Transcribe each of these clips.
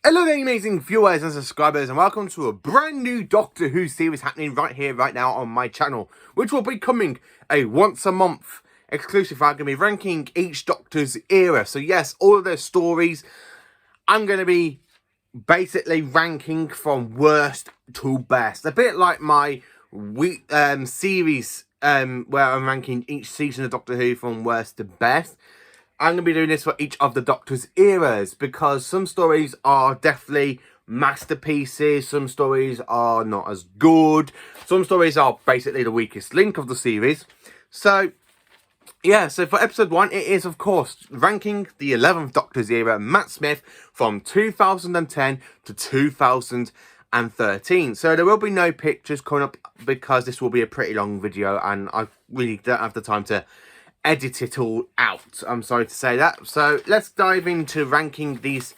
Hello there, amazing viewers and subscribers, and welcome to a brand new Doctor Who series happening right here, right now on my channel, which will be coming a once a month exclusive. I'm going to be ranking each Doctor's era. So yes, all of their stories, I'm going to be basically ranking from worst to best. A bit like my series where I'm ranking each season of Doctor Who from worst to best. I'm going to be doing this for each of the Doctor's eras because some stories are definitely masterpieces, some stories are not as good, some stories are basically the weakest link of the series. So, yeah, so for episode 1, it is, of course, ranking the 11th Doctor's era, Matt Smith, from 2010 to 2013. So there will be no pictures coming up because this will be a pretty long video and I really don't have the time to edit it all out. I'm sorry to say that. So let's dive into ranking this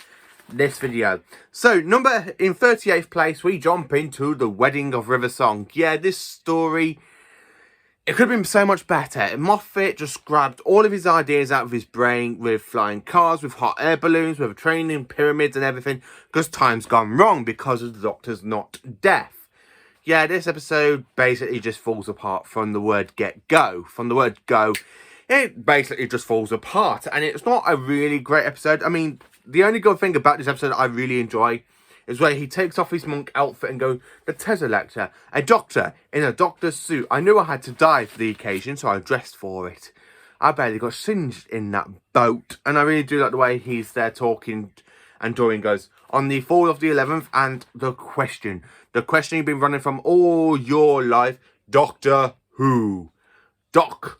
video. So in 38th place, we jump into The Wedding of River Song. Yeah, this story, it could have been so much better. Moffat just grabbed all of his ideas out of his brain with flying cars, with hot air balloons, with training pyramids and everything, because time's gone wrong because of the Doctor's not deaf. Yeah, this episode basically just falls apart from the word get-go. From the word go, it basically just falls apart. And it's not a really great episode. I mean, the only good thing about this episode I really enjoy is where he takes off his monk outfit and goes, the Tesseract, a doctor in a doctor's suit. I knew I had to die for the occasion, so I dressed for it. I barely got singed in that boat. And I really do like the way he's there talking, and Doreen goes, on the fall of the 11th, and the question you've been running from all your life, Doctor Who. Doctor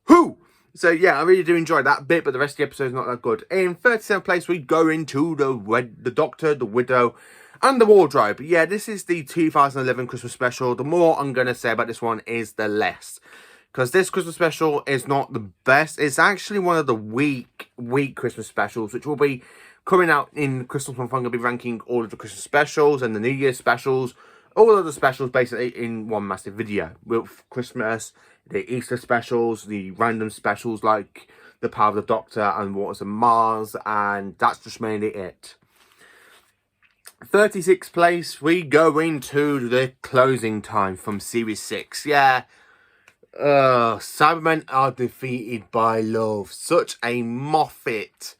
Who. So yeah, I really do enjoy that bit, but the rest of the episode is not that good. In 37th place, we go into the Doctor, the Widow, and the Wardrobe. Yeah, this is the 2011 Christmas special. The more I'm going to say about this one is the less. Because this Christmas special is not the best. It's actually one of the weak Christmas specials, which will be coming out in Christmas month. I'm going to be ranking all of the Christmas specials and the New Year specials. All of the specials basically in one massive video. With Christmas, the Easter specials, the random specials like The Power of the Doctor and Waters of Mars, and that's just mainly it. 36th place, we go into the closing time from Series 6. Yeah. Cybermen are defeated by love. Such a Moffat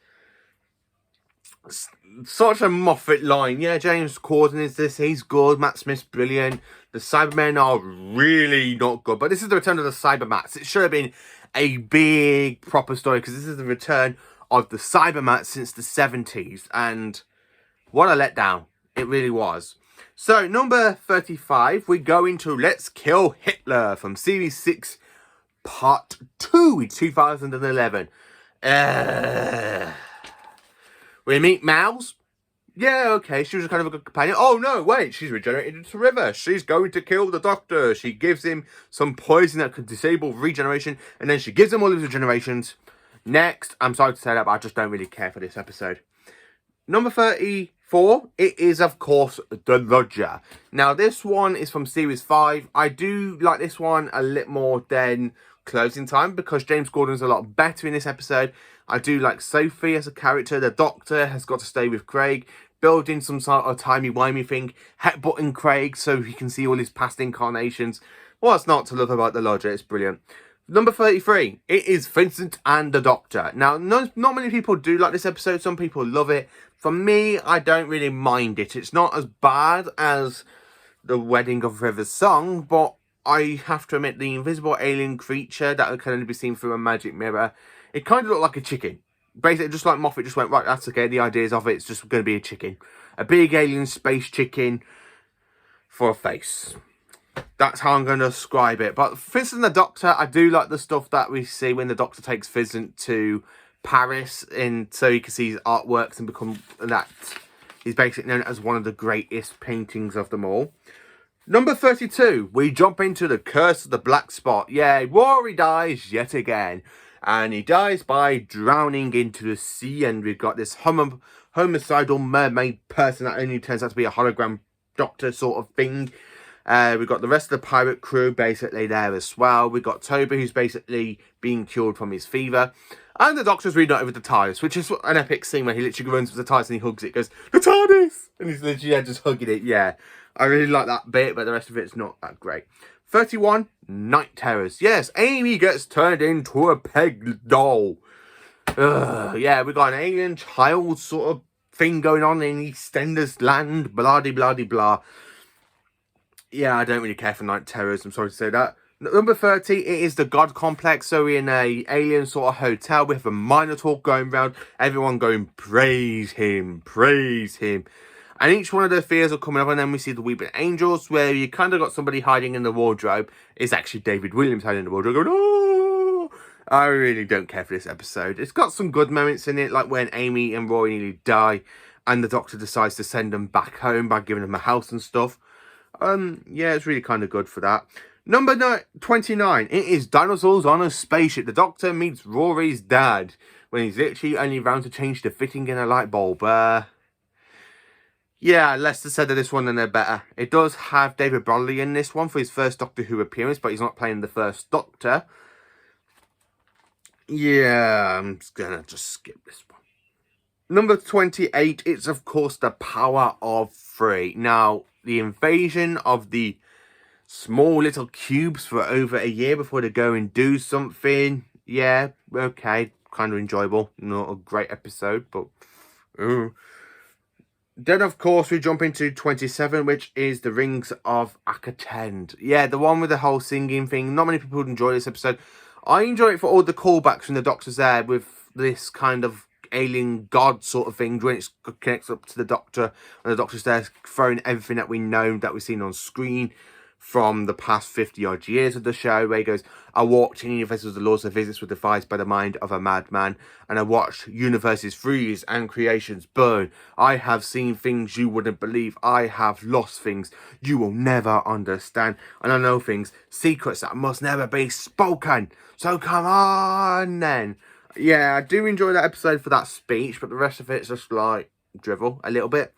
line. Yeah, James Corden is this. He's good. Matt Smith's brilliant. The Cybermen are really not good. But this is the return of the Cybermats. It should have been a big, proper story. Because this is the return of the Cybermats since the 70s. And what a letdown. It really was. So, number 35. We go into Let's Kill Hitler from Series 6, Part 2 in 2011. We meet Mouse. Yeah, okay, she was kind of a good companion. Oh, no, wait, she's regenerated into River. She's going to kill the Doctor. She gives him some poison that could disable regeneration, and then she gives him all his regenerations. Next, I'm sorry to say that, but I just don't really care for this episode. Number 34, it is, of course, The Lodger. Now, this one is from Series 5. I do like this one a little more than Closing Time because James Gordon's a lot better in this episode. I do like Sophie as a character. The Doctor has got to stay with Craig, building some sort of timey-wimey thing, headbutting Craig so he can see all his past incarnations. What's not to love about The Lodger? It's brilliant. Number 33, it is Vincent and the Doctor. Now, not many people do like this episode. Some people love it. For me, I don't really mind it. It's not as bad as The Wedding of River Song, but I have to admit, the invisible alien creature that can only be seen through a magic mirror, it kind of looked like a chicken. Basically, just like Moffat just went, right, that's okay, the ideas of it's just going to be a chicken. A big alien space chicken for a face. That's how I'm going to describe it. But Vincent and the Doctor, I do like the stuff that we see when the Doctor takes Vincent to Paris, and so you can see his artworks and become that. He's basically known as one of the greatest paintings of them all. Number 32, we jump into The Curse of the Black Spot. Yeah, Rory dies yet again. And he dies by drowning into the sea. And we've got this homicidal mermaid person that only turns out to be a hologram Doctor sort of thing. We've got the rest of the pirate crew basically there as well. We've got Toby, who's basically being cured from his fever. And the Doctor's reading out over the TARDIS, which is an epic scene where he literally runs to the TARDIS and he hugs it. Goes, the TARDIS! And he's literally just hugging it. Yeah, I really like that bit, but the rest of it's not that great. 31, Night Terrors. Yes, Amy gets turned into a peg doll. Yeah, we got an alien child sort of thing going on in EastEnders land. Blah, de blah, de blah. Yeah, I don't really care for Night Terrors. I'm sorry to say that. Number 30, it is the God Complex. So we're in a alien sort of hotel. We have a Minotaur going around. Everyone going, praise him, praise him. And each one of the fears are coming up. And then we see the Weeping Angels, where you kind of got somebody hiding in the wardrobe. It's actually David Williams hiding in the wardrobe going, oh! I really don't care for this episode. It's got some good moments in it, like when Amy and Rory nearly die. And the Doctor decides to send them back home by giving them a house and stuff. Yeah, it's really kind of good for that. Number 29, it is Dinosaurs on a Spaceship. The Doctor meets Rory's dad when he's literally only around to change the fitting in a light bulb. Yeah, Lester said of this one and they're better. It does have David Bradley in this one for his first Doctor Who appearance, but he's not playing the first Doctor. Yeah, I'm just gonna skip this one. Number 28, it's of course The Power of Three. Now, the invasion of the small little cubes for over a year before they go and do something. Yeah, okay, kind of enjoyable. Not a great episode, but... Then, of course, we jump into 27, which is The Rings of Akhaten. Yeah, the one with the whole singing thing. Not many people would enjoy this episode. I enjoy it for all the callbacks from the Doctor's there with this kind of alien god sort of thing when it connects up to the Doctor and the Doctor's there throwing everything that we know that we've seen on screen from the past 50 odd years of the show, where he goes, I walked in universes, the laws of physics were devised by the mind of a madman, and I watched universes freeze and creations burn. I have seen things you wouldn't believe. I have lost things you will never understand, and I know things, secrets that must never be spoken. So come on then. Yeah, I do enjoy that episode for that speech, but the rest of it's just like drivel a little bit.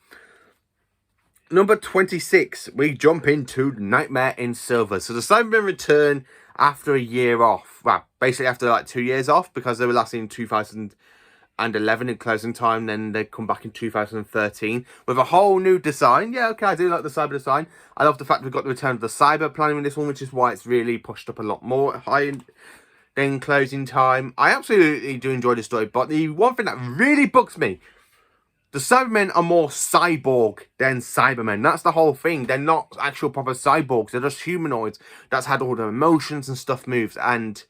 Number 26, we jump into Nightmare in Silver. So the Cybermen return after a year off. Well, basically after like 2 years off, because they were last in 2011 in closing time. Then they come back in 2013 with a whole new design. Yeah, okay, I do like the Cyber design. I love the fact we've got the return of the Cyber planning in this one, which is why it's really pushed up a lot more high in closing time. I absolutely do enjoy the story, but the one thing that really bugs me, the Cybermen are more cyborg than Cybermen. That's the whole thing. They're not actual proper cyborgs. They're just humanoids that's had all the emotions and stuff moves. And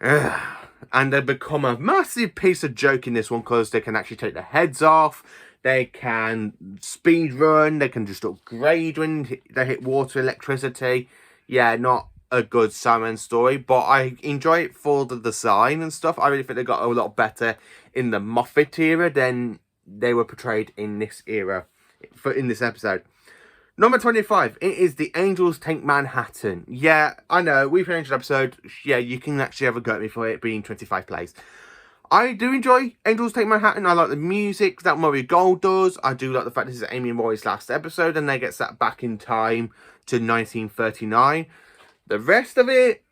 they become a massive piece of joke in this one because they can actually take their heads off. They can speed run. They can just upgrade when they hit water, electricity. Yeah, not a good Cybermen story, but I enjoy it for the design and stuff. I really think they got a lot better in the Moffat era than they were portrayed in this era, in this episode. Number 25, it is The Angels Take Manhattan. Yeah, I know, we've finished the episode. Yeah, you can actually have a go at me for it being 25 plays. I do enjoy Angels Take Manhattan. I like the music that Murray Gold does. I do like the fact this is Amy and Rory's last episode and they get set back in time to 1939. The rest of it,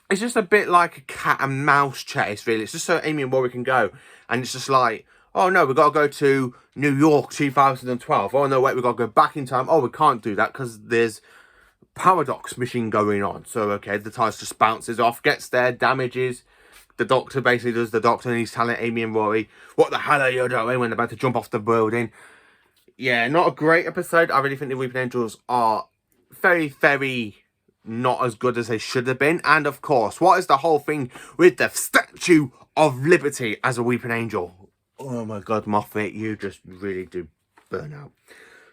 it's just a bit like a cat and mouse chase, really. It's just so Amy and Rory can go. And it's just like, oh no, we've got to go to New York 2012. Oh no, wait, we've got to go back in time. Oh, we can't do that because there's paradox machine going on. So, okay, the TARDIS just bounces off, gets there, damages. The Doctor basically does the Doctor and he's telling Amy and Rory, what the hell are you doing when they're about to jump off the building? Yeah, not a great episode. I really think the Weeping Angels are very, very not as good as they should have been. And of course, what is the whole thing with the Statue of Liberty as a Weeping Angel? Oh my god, Moffat, you just really do burn out.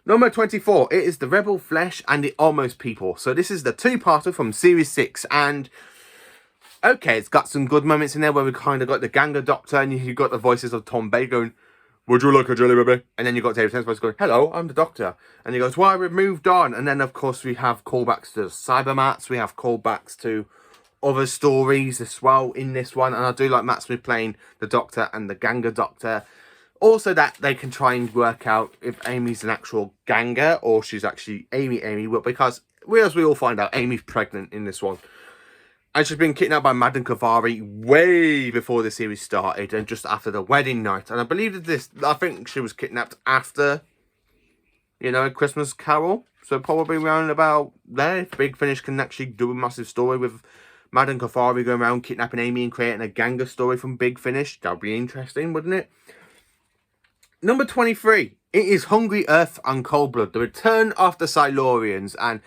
Number 24, it is The Rebel Flesh and the Almost People. So this is the two-parter from Series 6. And, okay, it's got some good moments in there where we kind of got the Ganga Doctor and you got the voices of Tom Baker going, would you like a jelly baby? And then you got David Tennant's voice going, hello, I'm the Doctor. And he goes, well, we've moved on. And then, of course, we have callbacks to Cybermats. We have callbacks to other stories as well in this one. And I do like Matt Smith playing the Doctor and the Ganga Doctor. Also that they can try and work out if Amy's an actual ganger or she's actually Amy. Well, because as we all find out, Amy's pregnant in this one. And she's been kidnapped by Madame Cavari way before the series started and just after the wedding night. And I believe that I think she was kidnapped after, A Christmas Carol. So probably around about there. If Big Finish can actually do a massive story with Madame Cavari going around kidnapping Amy and creating a ganger story from Big Finish, that would be interesting, wouldn't it? Number 23. It is Hungry Earth and Cold Blood, the return of the Silurians. And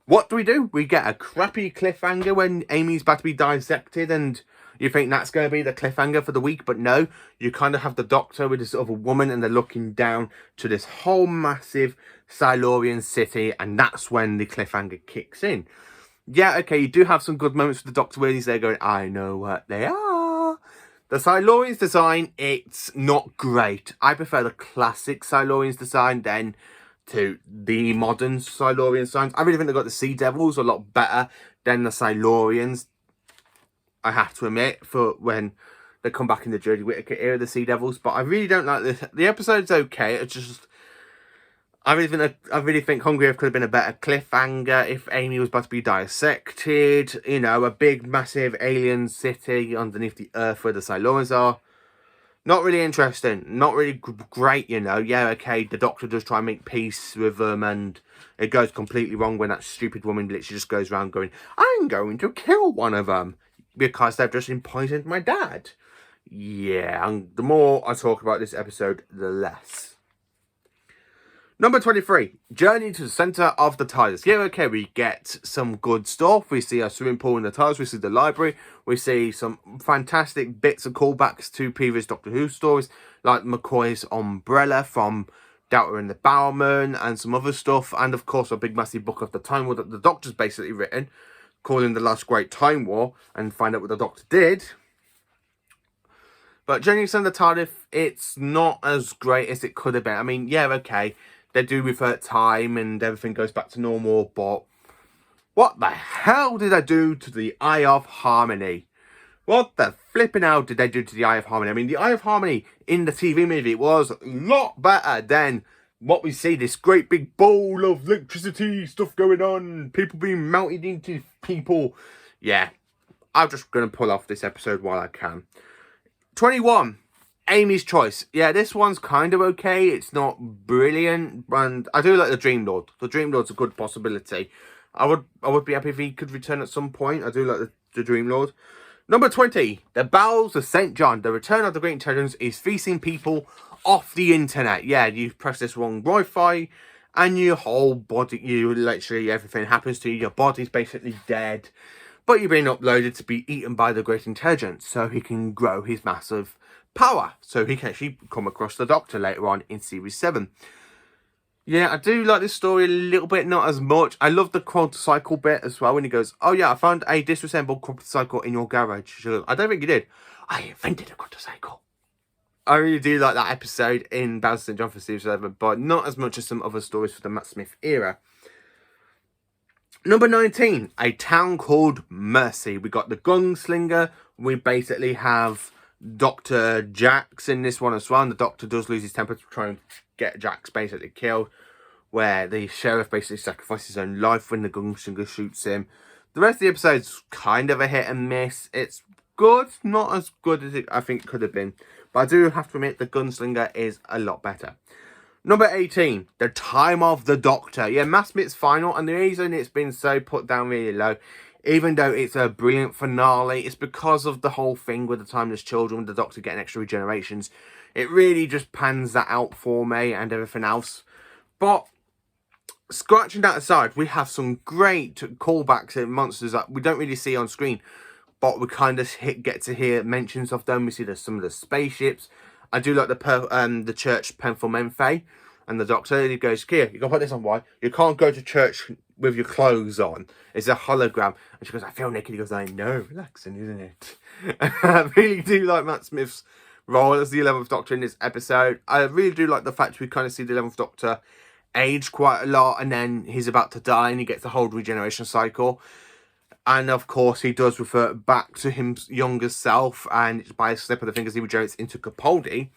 what do? We get a crappy cliffhanger when Amy's about to be dissected, and you think that's going to be the cliffhanger for the week, but no. You kind of have the Doctor with this other woman, and they're looking down to this whole massive Silurian city, and that's when the cliffhanger kicks in. Yeah, okay, you do have some good moments with the Doctor where he's there going, I know what they are. The Silurians design, it's not great. I prefer the classic Silurians design than to the modern Silurian designs. I really think they've got the Sea Devils a lot better than the Silurians, I have to admit, for when they come back in the Jodie Whittaker era, the Sea Devils. But I really don't like this. The episode's okay. It's just, I really think Hungry Earth could have been a better cliffhanger if Amy was about to be dissected. A big, massive alien city underneath the Earth where the Silurians are. Not really interesting. Not really great, Yeah, okay, the Doctor does try and make peace with them, and it goes completely wrong when that stupid woman literally just goes around going, I'm going to kill one of them because they've just poisoned my dad. Yeah, and the more I talk about this episode, the less. Number 23, Journey to the Centre of the TARDIS. Yeah, okay, we get some good stuff. We see a swimming pool in the TARDIS. We see the library. We see some fantastic bits and callbacks to previous Doctor Who stories, like McCoy's umbrella from Doubter and the Bowerman and some other stuff. And, of course, a big, massive book of the Time War that the Doctor's basically written, calling The Last Great Time War, and find out what the Doctor did. But Journey to the Centre of the TARDIS, it's not as great as it could have been. I mean, yeah, okay. They do revert time and everything goes back to normal, but what the hell did they do to the Eye of Harmony? What the flipping hell did they do to the Eye of Harmony? I mean, the Eye of Harmony in the TV movie was a lot better than what we see, this great big bowl of electricity stuff going on, people being melted into people. Yeah, I'm just going to pull off this episode while I can. 21. Amy's Choice. Yeah, this one's kind of okay. It's not brilliant, and I do like the Dream Lord. The Dream Lord's a good possibility. I would be happy if he could return at some point. I do like the Dream Lord. Number 20, The Bowels of St. John. The Return of the Great Intelligence is feasting people off the internet. Yeah, you press this wrong Wi-Fi, and your whole body, literally everything happens to you. Your body's basically dead, but you're being uploaded to be eaten by the Great Intelligence, so he can grow his massive power, so he can actually come across the Doctor later on in Series 7. Yeah, I do like this story a little bit, not as much. I love the quadricycle bit as well, when he goes, oh yeah, I found a disassembled quadricycle in your garage. She goes, I don't think you did. I invented a quadricycle. I really do like that episode in Bowels of St. John for Series 7, but not as much as some other stories for the Matt Smith era. Number 19, A Town Called Mercy. We got the Gunslinger. We basically have Dr. Jax in this one as well, and the Doctor does lose his temper to try and get Jax basically killed, where the sheriff basically sacrifices his own life when the Gunslinger shoots him. The rest of the episode's kind of a hit and miss. It's good, not as good as it I think could have been, but I do have to admit the Gunslinger is a lot better. Number 18, The Time of the Doctor. Yeah, Matt Smith's final, and the reason it's been so put down really low, even though it's a brilliant finale, it's because of the whole thing with the Timeless Children, with the Doctor getting extra regenerations. It really just pans that out for me and everything else. But scratching that aside, we have some great callbacks and monsters that we don't really see on screen, but we kind of get to hear mentions of them. We see some of the spaceships. I do like the church Penful Menfe, and the Doctor, he goes, Kia, you got to put this on, why? You can't go to church with your clothes on. It's a hologram. And she goes, I feel naked. He goes, I know, relaxing, isn't it? I really do like Matt Smith's role as the 11th Doctor in this episode. I really do like the fact we kind of see the 11th Doctor age quite a lot, and then he's about to die and he gets the whole regeneration cycle. And of course, he does revert back to his younger self, and by a slip of the fingers, he regenerates into Capaldi.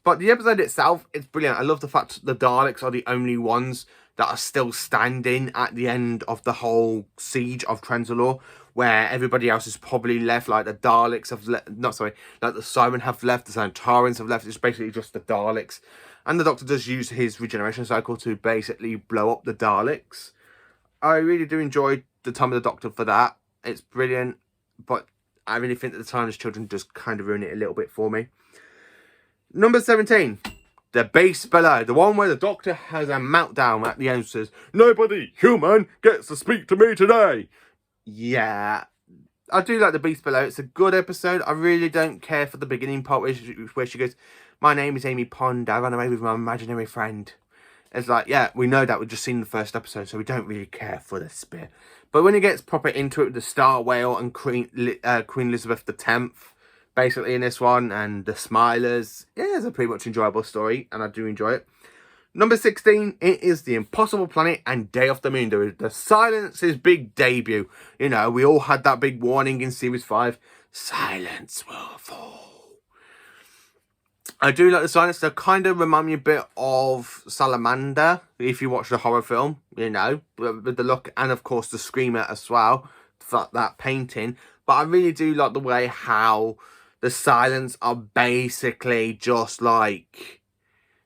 But the episode itself, it's brilliant. I love the fact the Daleks are the only ones that are still standing at the end of the whole siege of Trenzalore, where everybody else is probably left. Like the Daleks have left, like the Cybermen have left, the Centaurians have left. It's basically just the Daleks. And the Doctor does use his regeneration cycle to basically blow up the Daleks. I really do enjoy the time of the Doctor for that. It's brilliant, but I really think that the Timeless Children just kind of ruin it a little bit for me. Number 17, the base below. The one where the Doctor has a meltdown at the end and says, "Nobody human gets to speak to me today." Yeah, I do like the Beast Below. It's a good episode. I really don't care for the beginning part where she goes, "My name is Amy Pond. I ran away with my imaginary friend." It's like, yeah, we know that. We've just seen the first episode, so we don't really care for this bit. But when it gets proper into it, the Star Whale and Queen Elizabeth X, basically in this one, and the Smilers, yeah, it's a pretty much enjoyable story, and I do enjoy it. Number 16, it is The Impossible Planet and Day of the Moon. The Silence's big debut. You know, we all had that big warning in Series 5. Silence will fall. I do like the Silence. They kind of remind me a bit of Salamander, if you watch the horror film, you know, with the look, and of course the Screamer as well, that painting. But I really do like the way how the Silence are basically just like,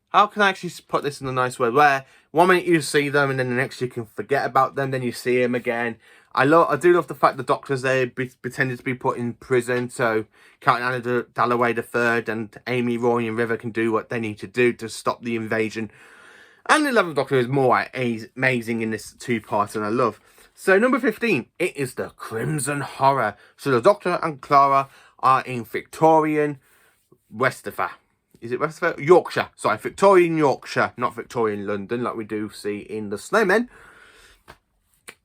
how can I actually put this in a nice way? Where 1 minute you see them and then the next you can forget about them, then you see them again. I do love the fact the Doctor's there pretending to be put in prison, so Captain Dalloway III and Amy, Rory and River can do what they need to do to stop the invasion. And the 11th Doctor is more amazing in this two-part, and I love. So number 15, it is the Crimson Horror. So the Doctor and Clara are in Victorian Westerford. Is it Westerford? Yorkshire. Sorry, Victorian Yorkshire, not Victorian London, like we do see in The Snowmen.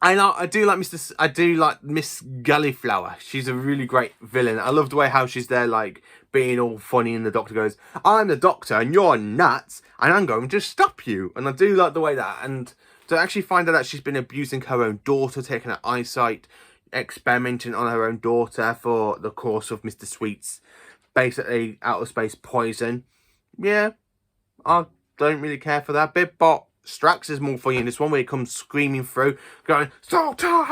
And I do like Miss Galliflower. She's a really great villain. I love the way how she's there, like, being all funny, and the Doctor goes, "I'm the Doctor and you're nuts and I'm going to stop you." And I do like the way that, and to actually find out that she's been abusing her own daughter, taking her eyesight, experimenting on her own daughter for the course of Mr. Sweet's basically outer space poison. Yeah, I don't really care for that bit, but Strax is more funny in this one, where he comes screaming through, going, "Doctor!"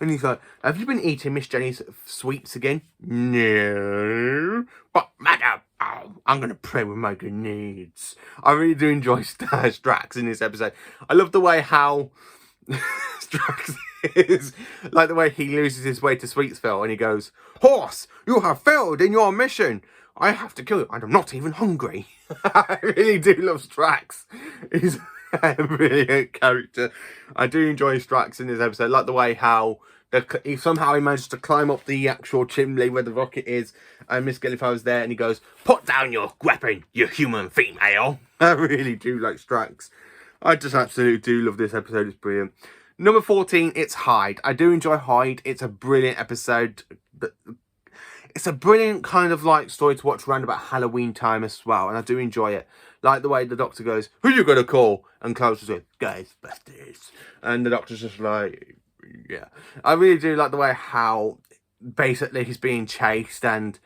And he's like, "Have you been eating Miss Jenny's sweets again?" "No. But, madam, I'm going to pray with my grenades." I really do enjoy Strax in this episode. I love the way how Strax is, like the way he loses his way to Sweetsville and he goes, "Horse, you have failed in your mission. I have to kill you, and I'm not even hungry." I really do love Strax. He's a brilliant character. I do enjoy Strax in this episode. Like the way how he managed to climb up the actual chimney where the rocket is, and Miss Galliflower's there, and he goes, "Put down your weapon, you human female." I really do like Strax. I just absolutely do love this episode. It's brilliant. Number 14, it's Hyde. I do enjoy Hyde. It's a brilliant episode. It's a brilliant kind of like story to watch around about Halloween time as well, and I do enjoy it. Like the way the Doctor goes, "Who you gonna call?" And Clarence just goes, "Ghostbusters." And the Doctor's just like, yeah. I really do like the way how basically he's being chased, and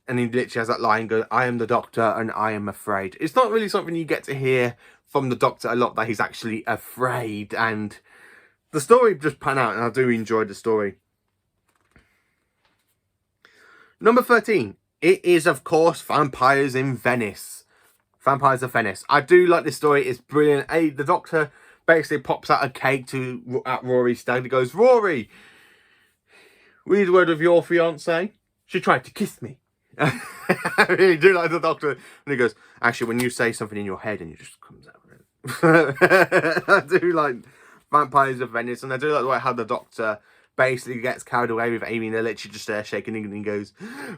he literally has that line go, "I am the Doctor and I am afraid." It's not really something you get to hear from the Doctor a lot, that he's actually afraid, and the story just pan out, and I do enjoy the story. Number 13, it is, of course, Vampires in Venice. Vampires of Venice. I do like this story. It's brilliant. The Doctor basically pops out a cake at Rory's stag. He goes, "Rory, we need a word of your fiancée. She tried to kiss me." I really do like the Doctor. And he goes, "Actually, when you say something in your head and it just comes out." I do like Vampires of Venice, and I do like the way how the Doctor basically gets carried away with Amy, and they're literally just there shaking, and he goes,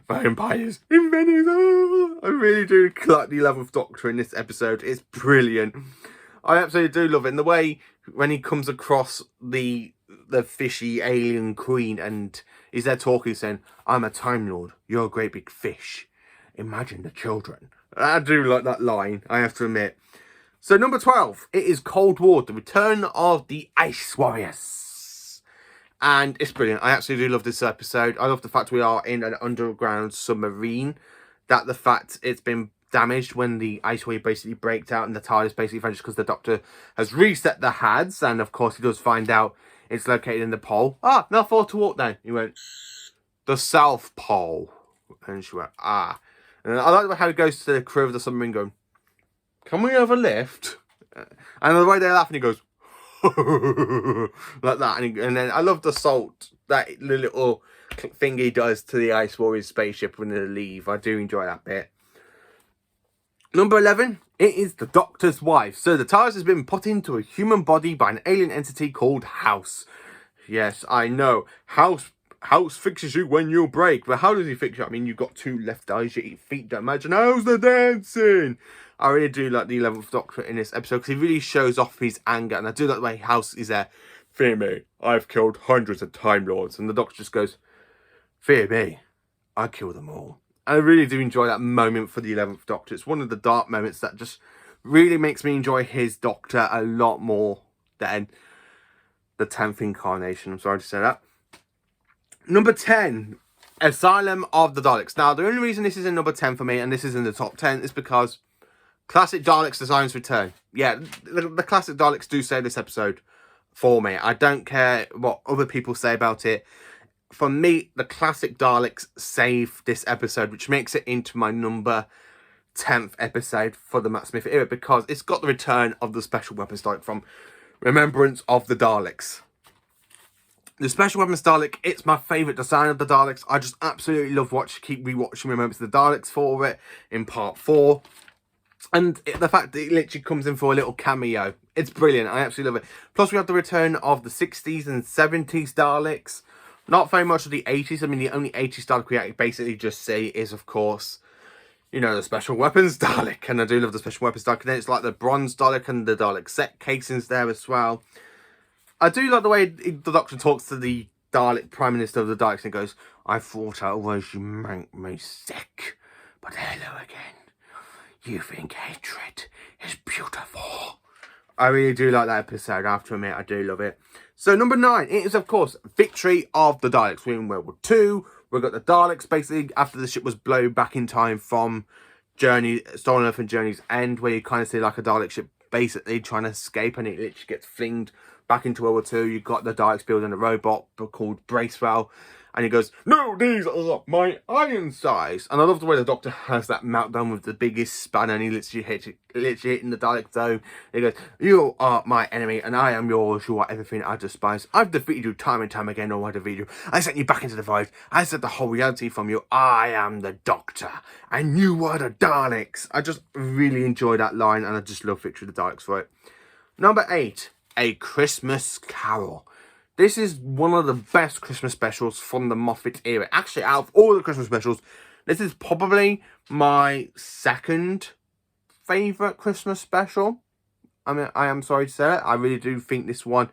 "Vampires in Venice." Oh, I really do like the 11th Doctor in this episode. It's brilliant. I absolutely do love it. And the way when he comes across the fishy alien queen, and he's there talking, saying, "I'm a Time Lord. You're a great big fish. Imagine the children." I do like that line, I have to admit. So number 12, it is Cold War, the return of the Ice Warriors. And it's brilliant. I absolutely do love this episode. I love the fact we are in an underground submarine. That the fact it's been damaged when the ice wave basically breaks out and the TARDIS basically vanishes because the Doctor has reset the HADS, and of course he does find out it's located in the pole. Ah, not far to walk then. He went, the South Pole. And she went, ah. And I like how he goes to the crew of the submarine going, can we have a lift? And the way they're laughing, he goes, like that. And then I love the salt, that little thing he does to the Ice Warriors spaceship when they leave. I do enjoy that bit. Number 11, it is the Doctor's wife. So the TARDIS has been put into a human body by an alien entity called House. Yes, I know. House fixes you when you break. But how does he fix you? I mean, you've got 2 left eyes, your feet don't imagine. How's the dancing? I really do like the 11th Doctor in this episode because he really shows off his anger. And I do like the way House is there. Fear me, I've killed hundreds of Time Lords. And the Doctor just goes, fear me, I kill them all. I really do enjoy that moment for the 11th Doctor. It's one of the dark moments that just really makes me enjoy his Doctor a lot more than the 10th incarnation. I'm sorry to say that. Number 10, Asylum of the Daleks. Now, the only reason this is in number 10 for me, and this is in the top 10, is because classic Daleks designs return. Yeah, the classic Daleks do save this episode for me. I don't care what other people say about it. For me, the classic Daleks save this episode, which makes it into my number 10th episode for the Matt Smith era, because it's got the return of the Special Weapons Dalek from Remembrance of the Daleks. The Special Weapons Dalek, it's my favourite design of the Daleks. I just absolutely love keep rewatching Remembrance of the Daleks for it in part 4. And the fact that it literally comes in for a little cameo, it's brilliant. I absolutely love it. Plus, we have the return of the 60s and 70s Daleks. Not very much of the 80s. I mean, the only 80s Dalek we basically just see is, of course, you know, the Special Weapons Dalek. And I do love the Special Weapons Dalek. And then it's like the Bronze Dalek and the Dalek set casings there as well. I do like the way the Doctor talks to the Dalek Prime Minister of the Daleks and goes, I thought always you make me sick. But hello again. You think hatred is beautiful. I really do like that episode. I have to admit, I do love it. So, number 9, it is, of course, Victory of the Daleks. We're in World War II. We've got the Daleks, basically, after the ship was blown back in time from Stolen Earth and Journey's End, where you kind of see, like, a Dalek ship basically trying to escape, and it literally gets flinged back into World War II. You've got the Daleks building a robot called Bracewell, and he goes, no, these are my iron size. And I love the way the Doctor has that meltdown with the biggest spanner, and he literally hitting the Dalek dome. He goes, you are my enemy, and I am yours. You are everything I despise. I've defeated you time and time again, or I defeated you. I sent you back into the void. I set the whole reality from you. I am the Doctor, and you are the Daleks. I just really enjoy that line, and I just love Victory of the Daleks for it. Number 8, A Christmas Carol. This is one of the best Christmas specials from the Moffat era. Actually, out of all the Christmas specials, this is probably my second favourite Christmas special. I mean, I am sorry to say it. I really do think this one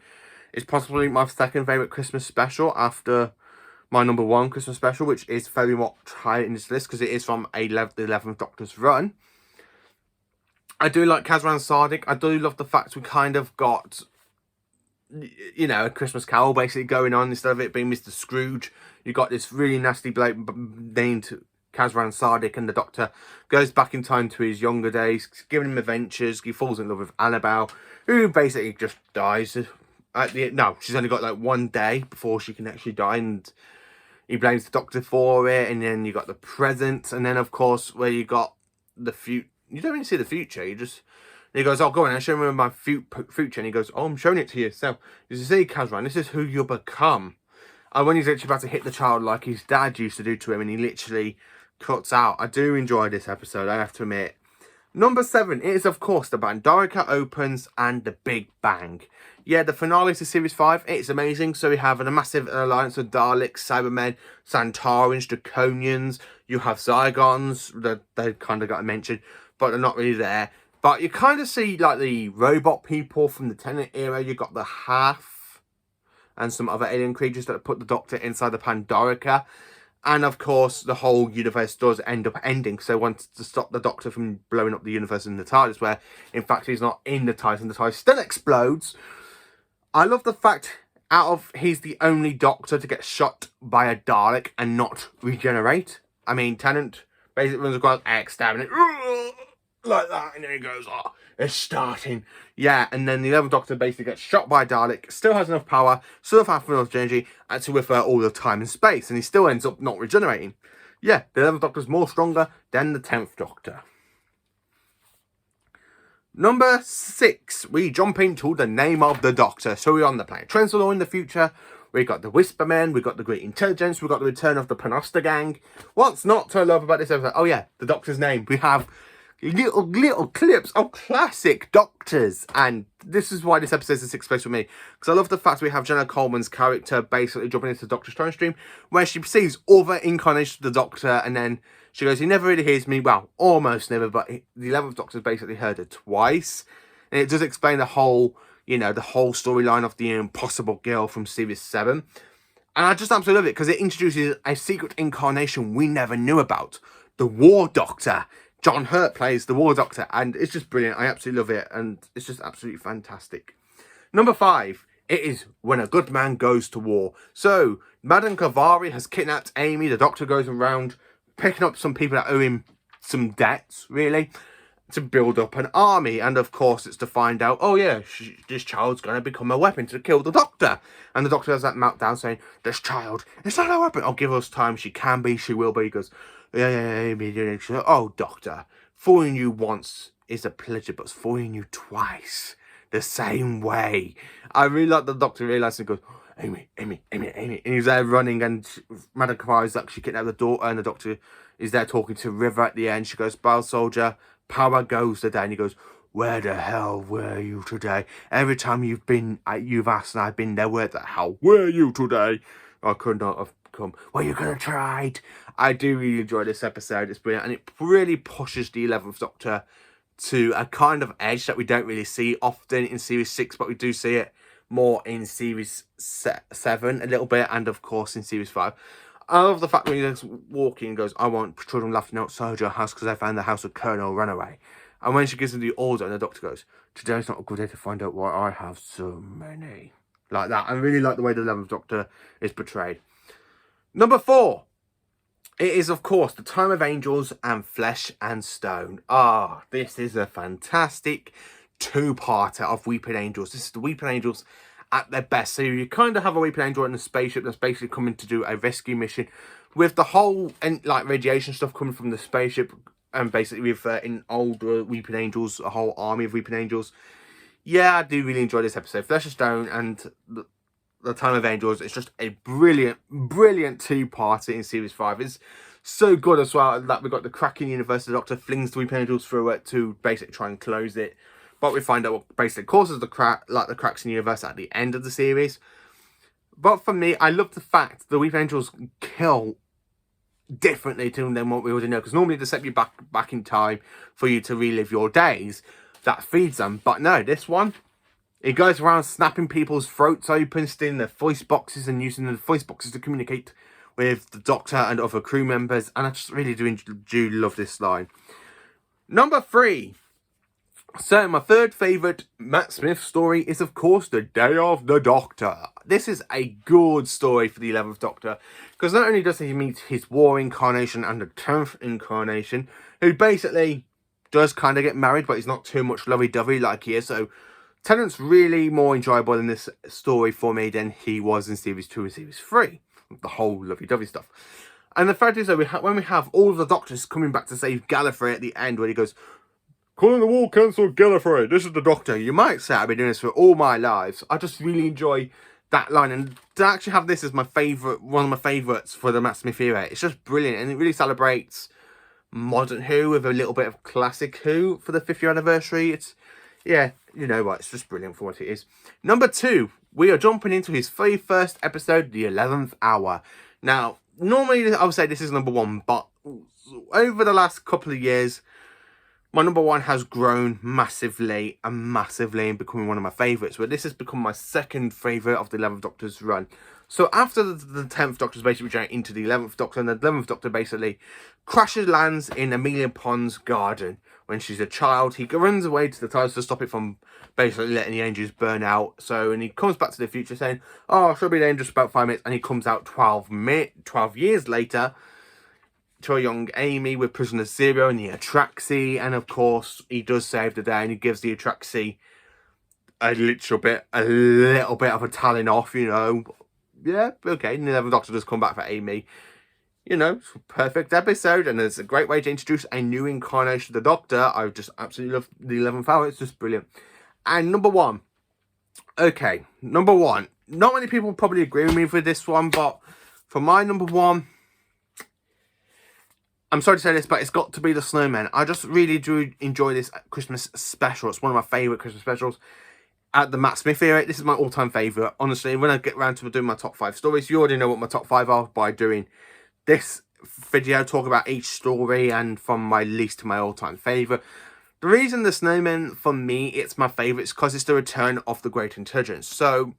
is possibly my second favourite Christmas special after my number 1 Christmas special, which is very much high in this list because it is from the 11th Doctor's run. I do like Kazran Sardik. I do love the fact we kind of got, you know, a Christmas Carol basically going on. Instead of it being Mr. Scrooge, you got this really nasty bloke named Kazran Sardik, and the Doctor goes back in time to his younger days, giving him adventures. He falls in love with Annabelle, who basically just dies. No, she's only got like 1 day before she can actually die, and he blames the Doctor for it. And then you got the present, and then of course where you got the future. You don't really see the future. He goes, oh, go on, I'll show him my future. And he goes, oh, I'm showing it to yourself. You see, Kazran, this is who you'll become. And when he's actually about to hit the child like his dad used to do to him, and he literally cuts out. I do enjoy this episode, I have to admit. Number 7 is, of course, the Pandorica opens and the Big Bang. Yeah, the finale to Series 5, it's amazing. So we have a massive alliance of Daleks, Cybermen, Santarans, Draconians. You have Zygons, that they kind of got mentioned, but they're not really there. But you kind of see, like, the robot people from the Tennant era. You got the Half and some other alien creatures that put the Doctor inside the Pandorica. And, of course, the whole universe does end up ending. So wants to stop the Doctor from blowing up the universe in the TARDIS, where, in fact, he's not in the TARDIS, and the TARDIS still explodes. I love the fact, he's the only Doctor to get shot by a Dalek and not regenerate. I mean, Tennant basically runs across, stabbing it, like that, and then he goes, oh, it's starting. Yeah, and then the 11th Doctor basically gets shot by a Dalek, still has enough power, still has enough energy, and to refer all the time and space, and he still ends up not regenerating. Yeah, the 11th Doctor's more stronger than the 10th Doctor. Number 6, we jump into the name of the Doctor. So we're on the planet Trenzalore in the future. We got the Whispermen, we got the Great Intelligence, we got the return of the Panosta Gang. What's not to love about this episode? Oh yeah, the Doctor's name. We have little clips of classic Doctors, and this is why this episode is a 6th place for me, because I love the fact we have Jenna Coleman's character basically jumping into the Doctor Strange stream, where she perceives other incarnations of the Doctor, and then she goes, he never really hears me. Well, almost never, but the 11th Doctor's basically heard her twice, and it does explain the whole, you know, the whole storyline of the Impossible Girl from Series 7. And I just absolutely love it, because it introduces a secret incarnation we never knew about. The War Doctor. John Hurt plays the War Doctor, and it's just brilliant. I absolutely love it, and it's just absolutely fantastic. Number 5, it is When a Good Man Goes to War. So, Madame Cavari has kidnapped Amy. The Doctor goes around picking up some people that owe him some debts, really, to build up an army. And of course, it's to find out, oh yeah, this child's going to become a weapon to kill the Doctor. And the Doctor has that meltdown saying, this child is not a weapon. Oh, give us time. She can be, she will be. He goes, yeah. Oh, Doctor, fooling you once is a pleasure, but fooling you twice the same way. I really like the Doctor realizes and goes, Amy. And he's there running, and Madame Cavari is actually kicking out the daughter, and the Doctor is there talking to River at the end. She goes, Bell Soldier, power goes today. And he goes, where the hell were you today? Every time you've asked and I've been there, where the hell were you today? I could not have come. Well, you could have tried. I do really enjoy this episode. It's brilliant, and it really pushes the 11th Doctor to a kind of edge that we don't really see often in Series 6, but we do see it more in Series 7 a little bit, and of course in Series 5. I love the fact when he's walking and goes, I want children laughing outside your house because I found the house of Colonel Runaway. And when she gives him the order, and the Doctor goes, today's not a good day to find out why I have so many. Like that. I really like the way the 11th Doctor is portrayed. Number 4. It is, of course, The Time of Angels and Flesh and Stone. Ah, this is a fantastic two-parter of Weeping Angels. This is the Weeping Angels at their best. So you kind of have a Weeping Angel in a spaceship that's basically coming to do a rescue mission, with the whole like radiation stuff coming from the spaceship, and basically with in old Weeping Angels, a whole army of Weeping Angels. Yeah, I do really enjoy this episode. Flesh and Stone and the Time of Angels. It's just a brilliant two-parter in Series 5. It's so good as well that we've got the cracking universe. The Doctor flings the Weeping Angels through it to basically try and close it. But we find out what basically causes the cracks in the universe at the end of the series. But for me, I love the fact the Weeping Angels kill differently than what we already know. Because normally they set you back in time for you to relive your days. That feeds them. But no, this one, it goes around snapping people's throats open, stealing their voice boxes and using the voice boxes to communicate with the Doctor and other crew members. And I just really do love this line. Number 3. So, my third favourite Matt Smith story is, of course, The Day of the Doctor. This is a good story for the 11th Doctor, because not only does he meet his War incarnation and the 10th incarnation, who basically does kind of get married, but he's not too much lovey-dovey like he is. So, Tennant's really more enjoyable in this story for me than he was in Series 2 and Series 3. The whole lovey-dovey stuff. And the fact is that when we have all of the Doctors coming back to save Gallifrey at the end, where he goes, calling the War Council Gallifrey, this is the Doctor. You might say I've been doing this for all my lives. I just really enjoy that line. And to actually have this as my favourite, one of my favourites for the Matt Smith era, it's just brilliant. And it really celebrates modern Who with a little bit of classic Who for the 5th year anniversary. It's, yeah, you know what, it's just brilliant for what it is. Number 2, we are jumping into his very first episode, The 11th Hour. Now, normally I would say this is number 1, but over the last couple of years, my number 1 has grown massively and becoming one of my favourites. But this has become my second favourite of the 11th Doctor's run. So after the 10th Doctor's basically returning into the 11th Doctor, and the 11th Doctor basically lands in Amelia Pond's garden when she's a child. He runs away to the TARDIS to stop it from basically letting the angels burn out. So, and he comes back to the future saying, oh, she'll be there in just about 5 minutes. And he comes out 12 years later, to a young Amy with Prisoner Zero and the Atraxi, and of course he does save the day and he gives the Atraxi a little bit of a telling off, you know. Yeah, okay, the 11th Doctor does come back for Amy. You know, perfect episode, and it's a great way to introduce a new incarnation of the Doctor. I just absolutely love the 11th hour. It's just brilliant. And number one. Okay, number one. Not many people probably agree with me for this one, but for my number one, I'm sorry to say this, but it's got to be The Snowman. I just really do enjoy this Christmas special. It's one of my favourite Christmas specials at the Matt Smith era. This is my all-time favourite. Honestly, when I get around to doing my top 5 stories, you already know what my top 5 are by doing this video, talk about each story and from my least to my all-time favourite. The reason The Snowman, for me, it's my favourite is because it's the return of the Great Intelligence. So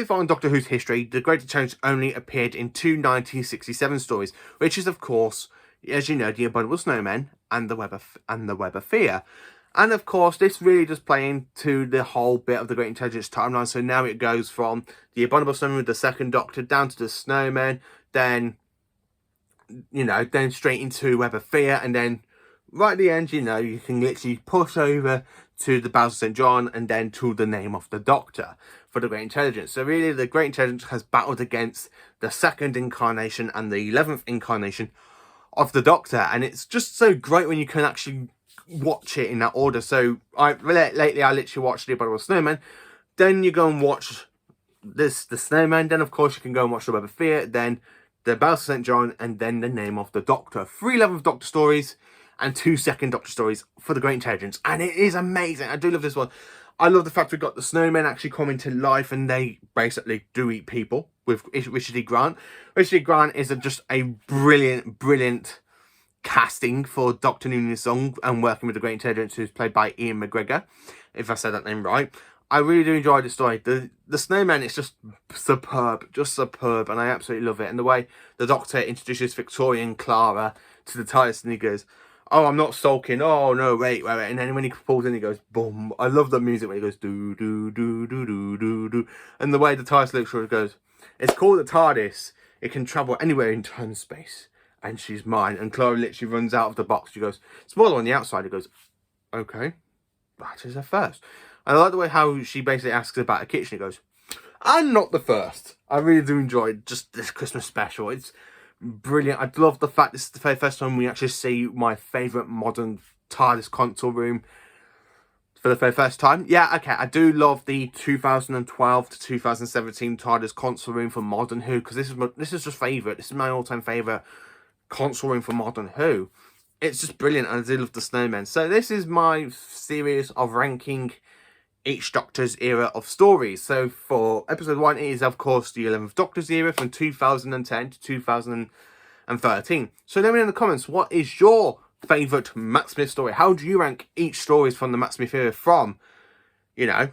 far in Doctor Who's history, the Great Intelligence only appeared in 2 1967 stories, which is, of course, as you know, The Abominable Snowman and the Web of Fear. And of course, this really does play into the whole bit of the Great Intelligence timeline. So now it goes from The Abominable Snowman with the 2nd Doctor down to the Snowman, then, you know, then straight into Web of Fear, and then right at the end, you know, you can literally push over to the Bells of St. John and then to the name of the Doctor for the Great Intelligence. So really, the Great Intelligence has battled against the 2nd incarnation and the 11th incarnation of the Doctor, and it's just so great when you can actually watch it in that order. So lately I literally watched The Abominable Snowman, then you go and watch the Snowman, then of course you can go and watch The Web of Fear, then the Bells of St. John, and then the name of the Doctor. 3 11th Doctor stories and 2 2nd Doctor stories for the Great Intelligence, and it is amazing. I do love this one. I love the fact we've got the Snowmen actually coming to life, and they basically do eat people with Richard E. Grant. Richard E. Grant is just a brilliant casting for Dr. Noonan Song, and working with the Great Intelligence, who's played by Ian McGregor, if I said that name right. I really do enjoy the story. The Snowman is just superb, and I absolutely love it. And the way the Doctor introduces Victoria and Clara to the TARDIS, and he goes, "Oh, I'm not sulking. Oh no, wait." And then when he pulls in, he goes, "Boom." I love the music when he goes, "Do do do do do do do," and the way the TARDIS looks for it goes, "It's called the TARDIS. It can travel anywhere in time and space, and she's mine." And Clara literally runs out of the box. She goes, "Smaller on the outside." He goes, "Okay, that is a first." I like the way how she basically asks about a kitchen. He goes, "I'm not the first." I really do enjoy just this Christmas special. It's brilliant. I love the fact this is the very first time we actually see my favourite modern TARDIS console room for the very first time. Yeah, okay, I do love the 2012 to 2017 TARDIS console room for Modern Who, because this is just favourite. This is my all-time favourite console room for Modern Who. It's just brilliant, and I do love the Snowmen. So this is my series of ranking each Doctor's era of stories. So for episode 1, it is of course the 11th Doctor's era from 2010 to 2013. So let me know in the comments, what is your favourite Matt Smith story? How do you rank each stories from the Matt Smith era, from, you know,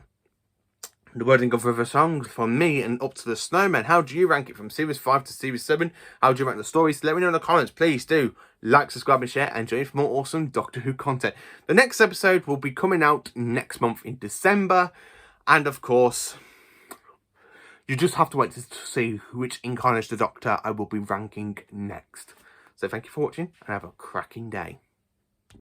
the Wording of River Songs from me and up to the Snowman? How do you rank it from series 5 to series 7? How do you rank the stories? Let me know in the comments. Please do like, subscribe and share, and join for more awesome Doctor Who content. The next episode will be coming out next month in December, and of course you just have to wait to see which incarnation of the Doctor I will be ranking next. So thank you for watching, and have a cracking day.